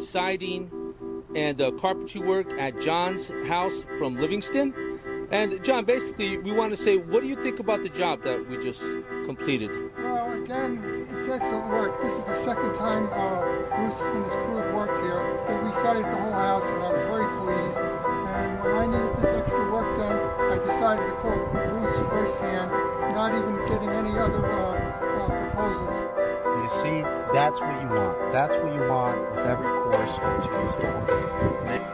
siding and carpentry work at John's house from Livingston. And John, basically, we want to say, what do you think about the job that we just completed? Well, again, it's excellent work. This is the second time Bruce and his crew have worked here. They resided the whole house, and I was very pleased. And when I needed this extra work done, I decided to call Bruce firsthand, not even getting any other proposals. You see, that's what you want. That's what you want with every course once you install it.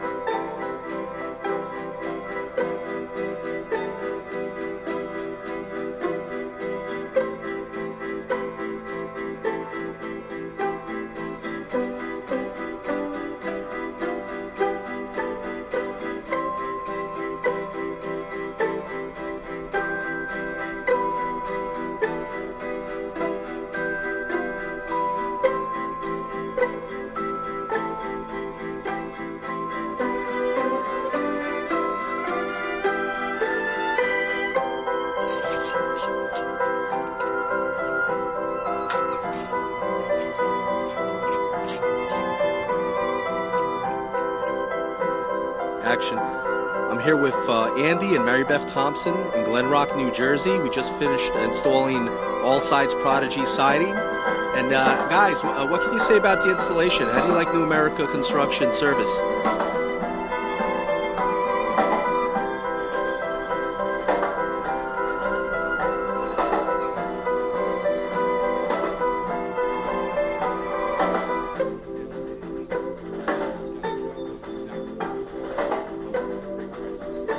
Action. I'm here with Andy and Mary Beth Thompson in Glen Rock, New Jersey. We just finished installing All Sides Prodigy siding. And guys, what can you say about the installation? How do you like New America Construction service?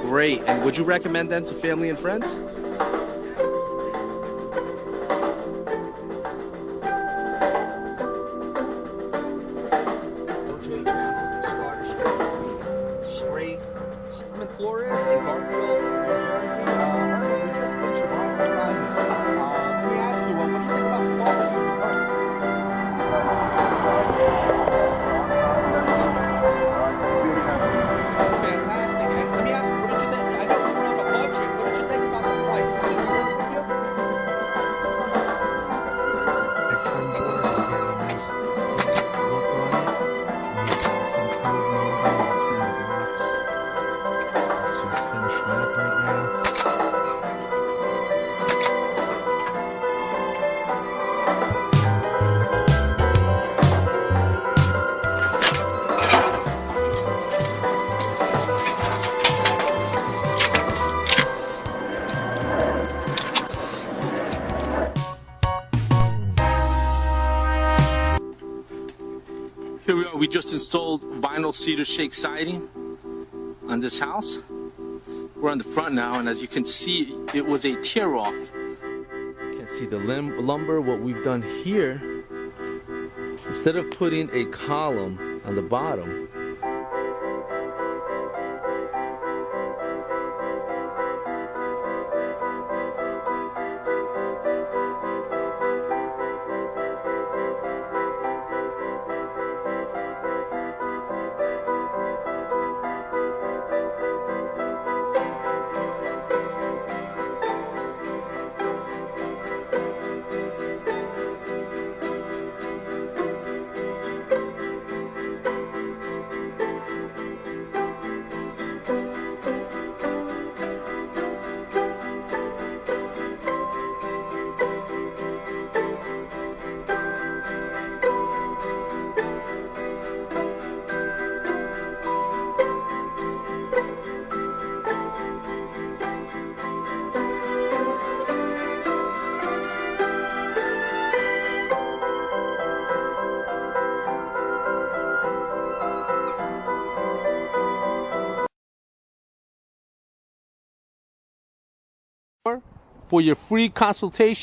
Great. And would you recommend them to family and friends? Straight. I'm in Flores, in Garfield, New Jersey. We just finished a lot of siding. Let me ask you, what do you think about the quality of the work? Fantastic. And let me ask you, what did you think? I know we were on a budget. What did you think about the price? The trim board will get a nice look on it. And some cove molding between the blocks. It's just finishing up right now. Here we are. We just installed vinyl cedar shake siding on this house. We're on the front now, and as you can see, it was a tear-off. You can see the lumber. What we've done here, instead of putting a column on the bottom, for your free consultation.